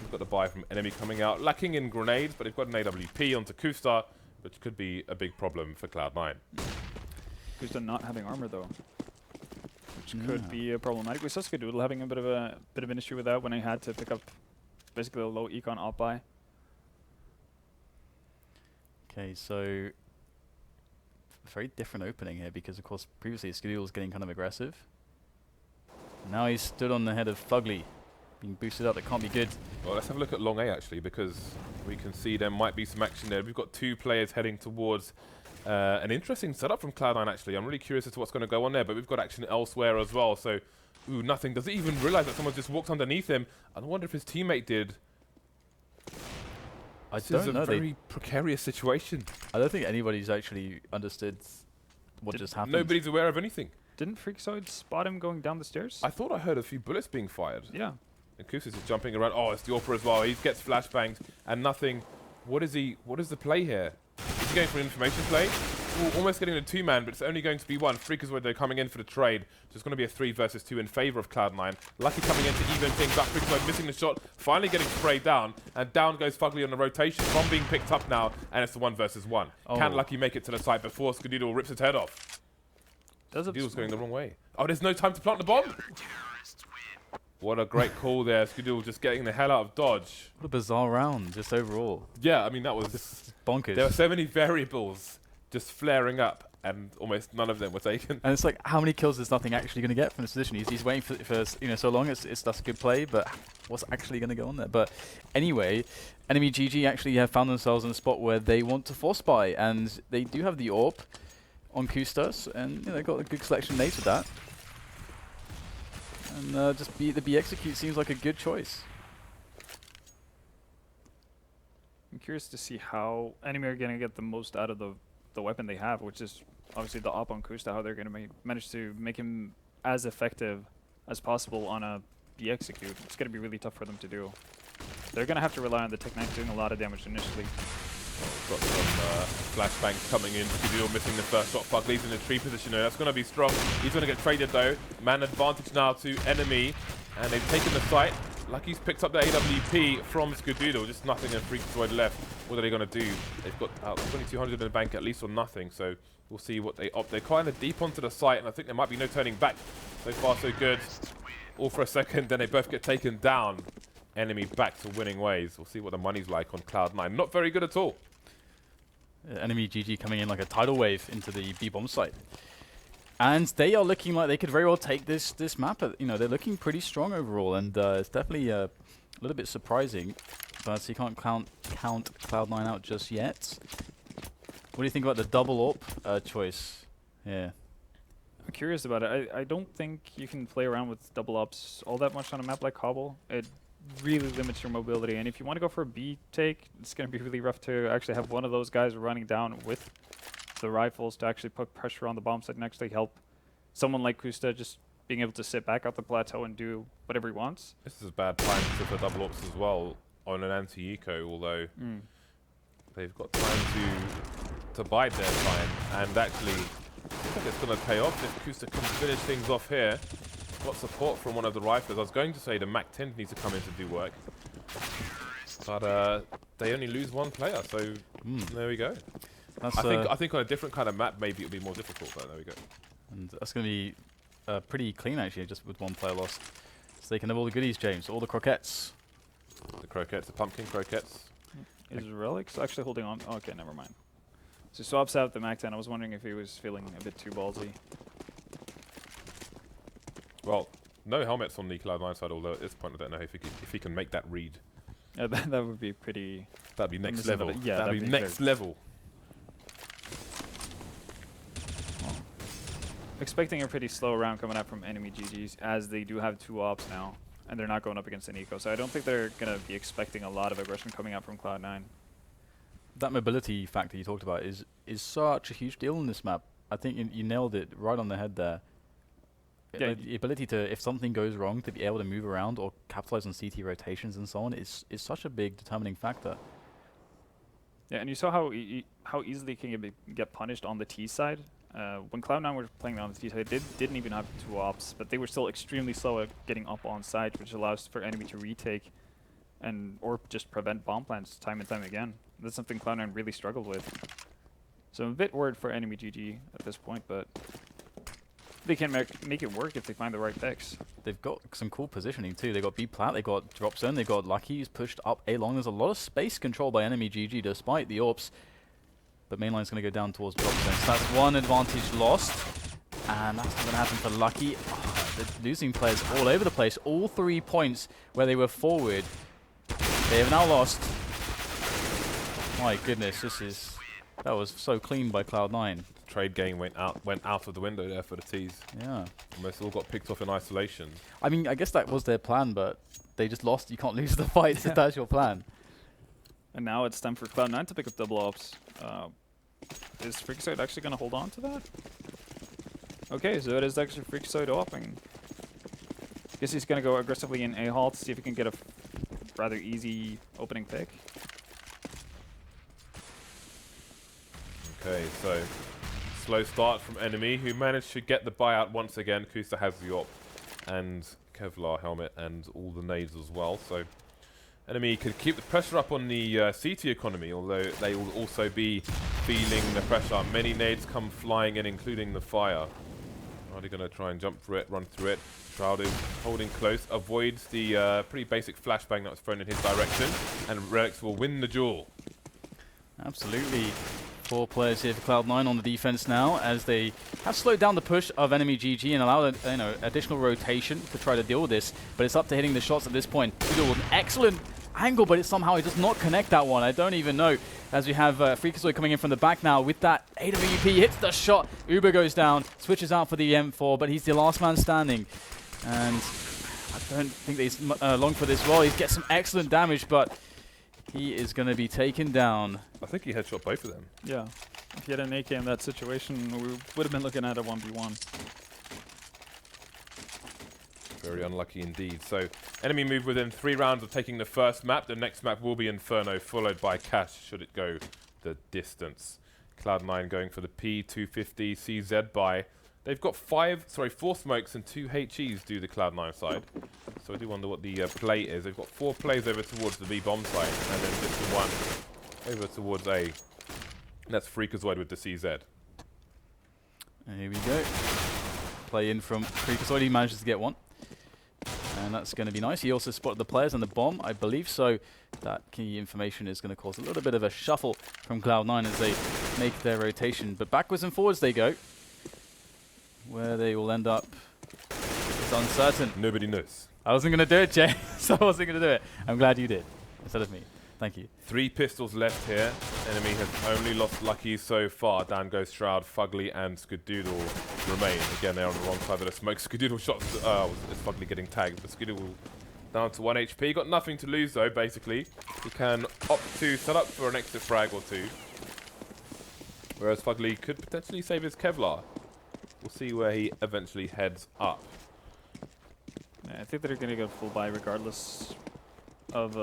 We've got the buy from enemy coming out, lacking in grenades, but they've got an AWP onto koosta, which could be a big problem for Cloud9. Koosta not having armor though, which could be problematic. We saw Skadoodle having a bit of an issue with that when he had to pick up basically a low econ op buy. Okay, so very different opening here because, of course, previously Skadoodle was getting kind of aggressive. Now he's stood on the head of FugLy, being boosted up. That can't be good. Well, let's have a look at long A, actually, because we can see there might be some action there. We've got 2 players heading towards an interesting setup from Cloud9, actually. I'm really curious as to what's going to go on there, but we've got action elsewhere as well. So, ooh, nothing. Does he even realize that someone just walked underneath him? I wonder if his teammate did. I This don't is a know. very precarious situation. I don't think anybody's actually understood what just happened. Nobody's aware of anything. Didn't freakazoid spot him going down the stairs? I thought I heard a few bullets being fired. Yeah. And koosta is jumping around. Oh, it's the AWP as well. He gets flashbanged and nothing. What is he? What is the play here? Is he going for an information play? Ooh, almost getting a 2-man, but it's only going to be 1. freakazoid, they're coming in for the trade. So it's going to be a 3 versus 2 in favor of Cloud9. Lucky coming in to even things up. freakazoid missing the shot, finally getting sprayed down. And down goes FugLy on the rotation. Bomb being picked up now, and it's the 1 versus 1. Oh. Can Lucky make it to the site before Skadoodle rips his head off? Skadoodle's going the wrong way. Oh, there's no time to plant the bomb? What a great call there. Skadoodle just getting the hell out of dodge. What a bizarre round, just overall. Yeah, I mean, that was... It's bonkers. There were so many variables just flaring up, and almost none of them were taken. And it's like, how many kills is nothing actually going to get from this position? He's waiting for so long. That's a good play, but what's actually going to go on there? But anyway, enemy GG actually have found themselves in a spot where they want to force buy, and they do have the AWP on koosta, and they got a good selection nades with that. And just the B execute seems like a good choice. I'm curious to see how enemy are going to get the most out of the weapon they have, which is obviously the op on koosta, how they're going to manage to make him as effective as possible on a B execute. It's going to be really tough for them to do. They're going to have to rely on the Tech 9 doing a lot of damage initially. Got some flashbangs coming in. Skadoodle missing the first shot. FugLy's in the tree position. That's going to be strong. He's going to get traded though. Man advantage now to enemy, and they've taken the site. Lucky's picked up the AWP from Skadoodle. Just nothing and freakazoid left. What are they going to do? They've got 2,200 in the bank at least or nothing. So we'll see what they opt. They're kind of deep onto the site, and I think there might be no turning back. So far so good. All for a second, then they both get taken down. Enemy back to winning ways. We'll see what the money's like on Cloud9. Not very good at all. Enemy GG coming in like a tidal wave into the B bomb site. And they are looking like they could very well take this map. They're looking pretty strong overall, and it's definitely a little bit surprising. But you can't count Cloud9 out just yet. What do you think about the double AWP choice? Yeah. I'm curious about it. I don't think you can play around with double ops all that much on a map like Cobble. It really limits your mobility, and if you want to go for a B take, it's going to be really rough to actually have one of those guys running down with the rifles to actually put pressure on the bomb site and actually help someone like koosta just being able to sit back out the plateau and do whatever he wants. This is a bad time for double ops as well on an anti-eco, although they've got time to bide their time, and actually I think it's going to pay off if koosta can finish things off here. Got support from one of the rifles. I was going to say the MAC-10 needs to come in to do work, but they only lose 1 player, so there we go. I think on a different kind of map maybe it'll be more difficult, but there we go. And that's going to be pretty clean actually, just with 1 player lost. So they can have all the goodies, James, all the croquettes. The croquettes, the pumpkin croquettes. Is Relyks actually holding on? Oh, okay, never mind. So swaps out the MAC-10. I was wondering if he was feeling a bit too ballsy. Well, no helmets on the Cloud9 side, although at this point I don't know if he can make that read. Yeah, that would be pretty... That'd be next level. Yeah, that'd be next level. Expecting a pretty slow round coming out from enemy GGs, as they do have 2 ops now, and they're not going up against an eco, so I don't think they're going to be expecting a lot of aggression coming out from Cloud9. That mobility factor you talked about is such a huge deal in this map. I think you nailed it right on the head there. Yeah, the ability to, if something goes wrong, to be able to move around or capitalize on CT rotations and so on is such a big determining factor. Yeah, and you saw how easily can you get punished on the T side. When Cloud9 were playing on the T side, they didn't even have 2 ops, but they were still extremely slow at getting up on site, which allows for enemy to retake or just prevent bomb plants time and time again. That's something Cloud9 really struggled with. So I'm a bit worried for enemy GG at this point, but they can make it work if they find the right picks. They've got some cool positioning too. They've got B plat, they've got drop zone, they've got Lucky who's pushed up A long. There's a lot of space control by enemy GG despite the AWPs. but MAiNLiNE's going to go down towards drop zone. So that's one advantage lost, and that's not going to happen for Lucky. Oh, they're losing players all over the place. All 3 points where they were forward, they have now lost. My goodness, that was so clean by Cloud9. Trade game went out of the window there for the T's. Yeah. Almost all got picked off in isolation. I mean, I guess that was their plan, but they just lost. You can't lose the fight if that's your plan. And now it's time for Cloud9 to pick up double ops. Is freakazoid actually going to hold on to that? Okay, so it is actually freakazoid opping. Guess he's going to go aggressively in A-Hall to see if he can get a rather easy opening pick. Okay, so slow start from enemy, who managed to get the buyout once again. Koosta has the op and Kevlar helmet and all the nades as well. So enemy could keep the pressure up on the CT economy, although they will also be feeling the pressure. Many nades come flying in, including the fire. Are they going to try and jump through it, run through it? Shroud is holding close, avoids the pretty basic flashbang that was thrown in his direction, and Relyks will win the duel. Absolutely. 4 players here for Cloud9 on the defense now, as they have slowed down the push of enemy GG and allowed additional rotation to try to deal with this. But it's up to hitting the shots at this point. Skadoodle with an excellent angle, but somehow it does not connect that one. I don't even know. As we have freakazoid coming in from the back now with that AWP, hits the shot. Uber goes down, switches out for the M4, but he's the last man standing. And I don't think he's long for this role. He gets some excellent damage, but he is going to be taken down. I think he headshot both of them. Yeah. If he had an AK in that situation, we would have been looking at a 1v1. Very unlucky indeed. So enemy move within 3 rounds of taking the first map. The next map will be Inferno, followed by Cash, should it go the distance. Cloud9 going for the P250 CZ buy. They've got 4 smokes and 2 HEs do the Cloud9 side. So I do wonder what the play is. They've got 4 plays over towards the B bomb site, and then just the 1 over towards A. And that's freakazoid with the CZ. And here we go. Play in from freakazoid. He manages to get one. And that's going to be nice. He also spotted the players on the bomb, I believe. So that key information is going to cause a little bit of a shuffle from Cloud9 as they make their rotation. But backwards and forwards they go. Where they will end up is uncertain. Nobody knows. I wasn't going to do it, Jay. So I wasn't going to do it. I'm glad you did instead of me. Thank you. 3 pistols left here. Enemy has only lost Lucky so far. Down goes Shroud, FugLy, and Skadoodle remain. Again, they're on the wrong side of the smoke. Skadoodle shots. Is FugLy getting tagged? But Skadoodle down to 1 HP. Got nothing to lose though. Basically, he can opt to set up for an extra frag or 2. Whereas FugLy could potentially save his Kevlar. We'll see where he eventually heads up. Yeah, I think they're going to go full buy regardless of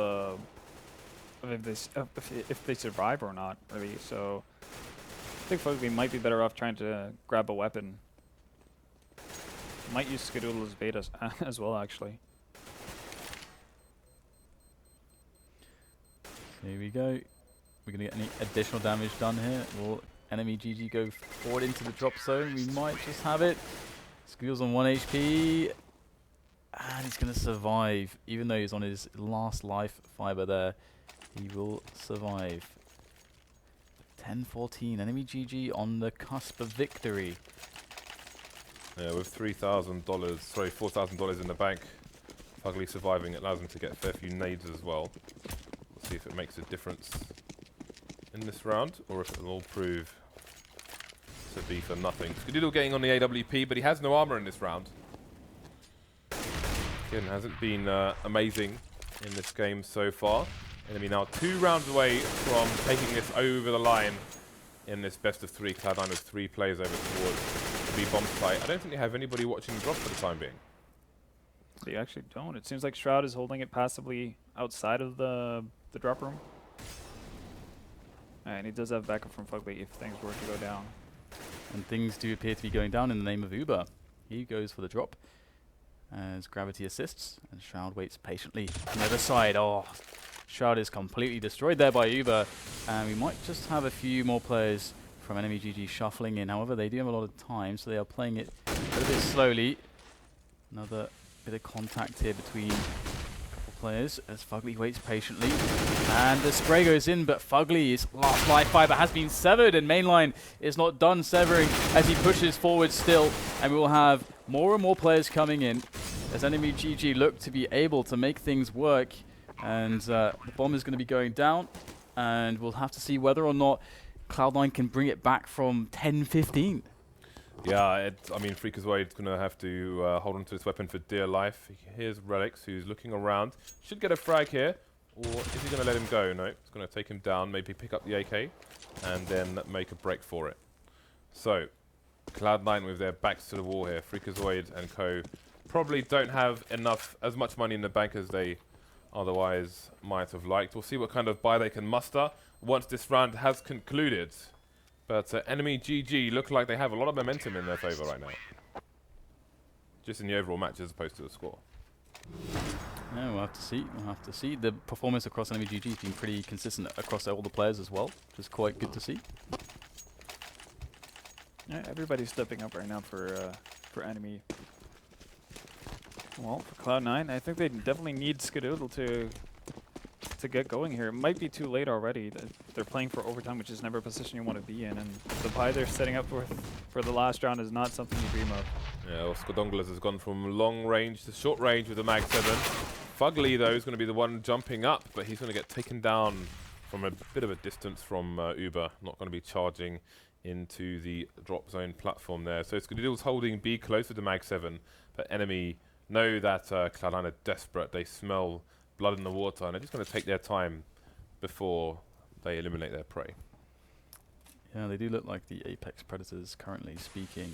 if they survive or not, really. So I think FugLy might be better off trying to grab a weapon. Might use Skadoodle as bait as well, actually. Here we go. We're going to get any additional damage done here. Will enemy GG go forward into the drop zone? We might just have it. Skadoodle's on 1 HP. And he's going to survive. Even though he's on his last life fiber there, he will survive. 10-14. Enemy GG on the cusp of victory. Yeah, with $4,000 in the bank, FugLy surviving, it allows him to get a fair few nades as well. We'll see if it makes a difference in this round, or if it will all prove to be for nothing. Skadoodle getting on the AWP, but he has no armor in this round. Again, hasn't been amazing in this game so far. Enemy now 2 rounds away from taking this over the line in this best of 3. Cloud9 with 3 players over towards the B bomb site. I don't think they have anybody watching the drop for the time being. They actually don't. It seems like Shroud is holding it passively outside of the drop room. And he does have backup from FugLy if things were to go down. And things do appear to be going down in the name of Uber. He goes for the drop as gravity assists, and Shroud waits patiently on the other side. Oh, Shroud is completely destroyed there by Uber, and we might just have a few more players from enemy GG shuffling in. However, they do have a lot of time, so they are playing it a little bit slowly. Another bit of contact here between players as FugLy waits patiently. And the spray goes in, but FugLy's last life fiber has been severed, and MAiNLiNE is not done severing as he pushes forward still. And we will have more and more players coming in as enemy GG look to be able to make things work. And the bomb is going to be going down, and we'll have to see whether or not Cloud9 can bring it back from 10-15. Yeah, I mean, freakazoid's going to have to hold on to this weapon for dear life. Here's Relyks, who's looking around. Should get a frag here, or is he going to let him go? No, he's going to take him down, maybe pick up the AK, and then make a break for it. So, Cloud9 with their backs to the wall here. Freakazoid and co probably don't have as much money in the bank as they otherwise might have liked. We'll see what kind of buy they can muster once this round has concluded. But enemy GG look like they have a lot of momentum in their favour right now. Just in the overall match as opposed to the score. Yeah, we'll have to see. We'll have to see. The performance across enemy GG has been pretty consistent across all the players as well, which is quite good to see. Yeah, everybody's stepping up right now for enemy. Well, for Cloud9, I think they definitely need Skadoodle to get going here. It might be too late already. They're playing for overtime, which is never a position you want to be in, and the buy they're setting up for the last round is not something you dream of. Yeah, well, Skadoodle has gone from long range to short range with the Mag 7. FugLy, though, is going to be the one jumping up, but he's going to get taken down from a bit of a distance from Uber. Not going to be charging into the drop zone platform there. So Skadoodle's holding B close with the Mag 7, but enemy know that Cloud9 are desperate. They smell blood in the water, and they're just going to take their time before they eliminate their prey. Yeah, they do look like the Apex Predators currently speaking.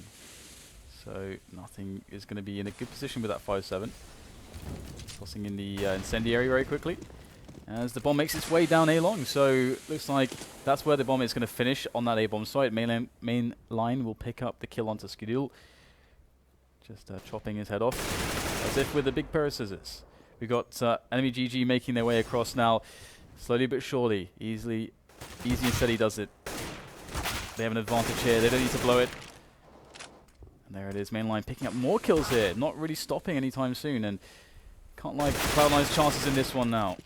So nothing is going to be in a good position with that 5-7. Tossing in the incendiary very quickly as the bomb makes its way down A long. So looks like that's where the bomb is going to finish on that A bomb site. MAiNLiNE will pick up the kill onto Skadoodle. Just chopping his head off as if with a big pair of scissors. We've got enemy GG making their way across now, slowly but surely. Easy and steady does it. They have an advantage here. They don't need to blow it. And there it is, MAiNLiNE picking up more kills here. Not really stopping anytime soon. And can't like Cloud9's chances in this one now.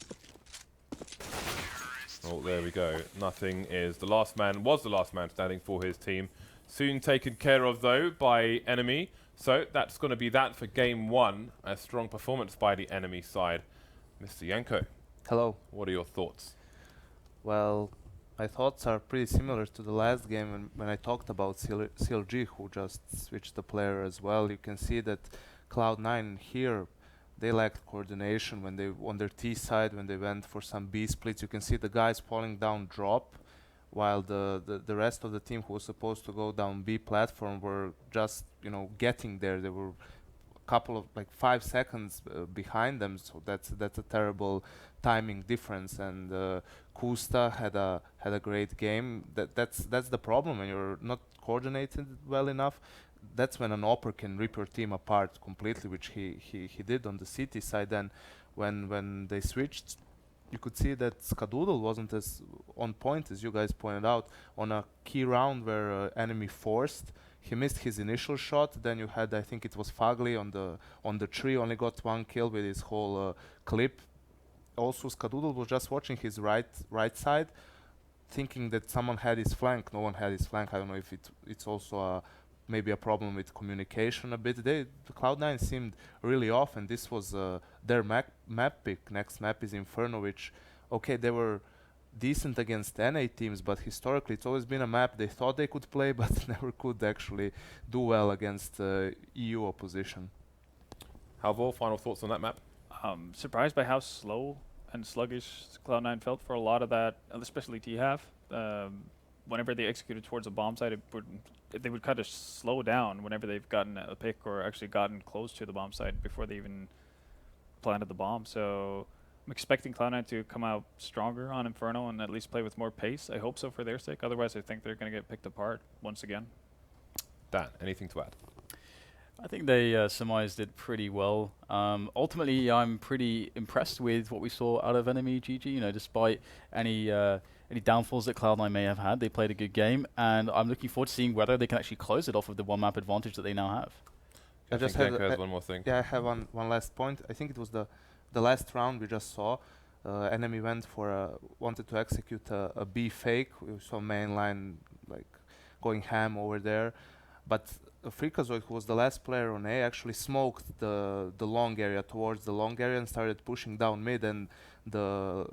Oh, there we go. Nothing is the last man, was the last man standing for his team. Soon taken care of, though, by enemy. So that's going to be that for game one. A strong performance by the enemy side. Mr. Yanko. Hello. What are your thoughts? Well, my thoughts are pretty similar to the last game when I talked about CLG, who just switched the player as well. You can see that Cloud9 here, they lacked coordination when they on their T side, when they went for some B splits. You can see the guys falling down drop, while the rest of the team who was supposed to go down B platform were just, you know, getting there. They were a couple of, like, 5 seconds behind them, so that's a terrible timing difference. And Koosta had a great game. That's the problem when you're not coordinated well enough. That's when an AWPer can rip your team apart completely, which he did on the CT side. Then when they switched, you could see that Skadoodle wasn't as on point as you guys pointed out. On a key round where enemy forced, he missed his initial shot. Then you had, I think it was FugLy on the tree, only got 1 kill with his whole clip. Also, Skadoodle was just watching his right side, thinking that someone had his flank. No one had his flank. I don't know if it's also maybe a problem with communication a bit. The Cloud9 seemed really off, and this was their map pick. Next map is Inferno, which, okay, they were decent against NA teams, but historically it's always been a map they thought they could play, but never could actually do well against EU opposition. Halvor, final thoughts on that map? Surprised by how slow and sluggish Cloud9 felt for a lot of that, especially T-half. Whenever they executed towards a bomb site, they would kind of slow down whenever they've gotten a pick or actually gotten close to the bomb site before they even planted the bomb. So I'm expecting Cloud9 to come out stronger on Inferno and at least play with more pace. I hope so for their sake. Otherwise, I think they're going to get picked apart once again. Dan, anything to add? I think they surmised it pretty well. Ultimately, I'm pretty impressed with what we saw out of enemy GG. You know, despite any downfalls that Cloud9 may have had, they played a good game, and I'm looking forward to seeing whether they can actually close it off of the one map advantage that they now have. I just have one more thing. Yeah, I have one last point. I think it was the the last round we just saw, enemy went for wanted to execute a B fake. We saw MAiNLiNE like going ham over there, but freakazoid, who was the last player on A, actually smoked the long area towards the long area and started pushing down mid, and the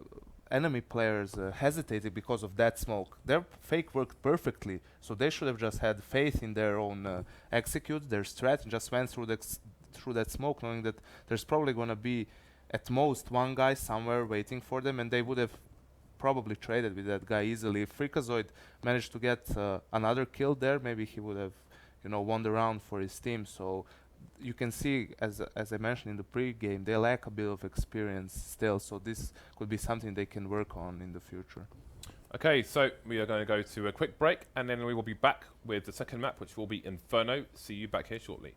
enemy players hesitated because of that smoke. Their fake worked perfectly, so they should have just had faith in their own execute, their strat, and just went through that smoke, knowing that there's probably gonna be at most one guy somewhere waiting for them, and they would have probably traded with that guy easily. If freakazoid managed to get another kill there, maybe he would have, you know, won the round for his team. So you can see, as I mentioned in the pre-game, they lack a bit of experience still, so this could be something they can work on in the future. Okay, so we are going to go to a quick break, and then we will be back with the second map, which will be Inferno. See you back here shortly.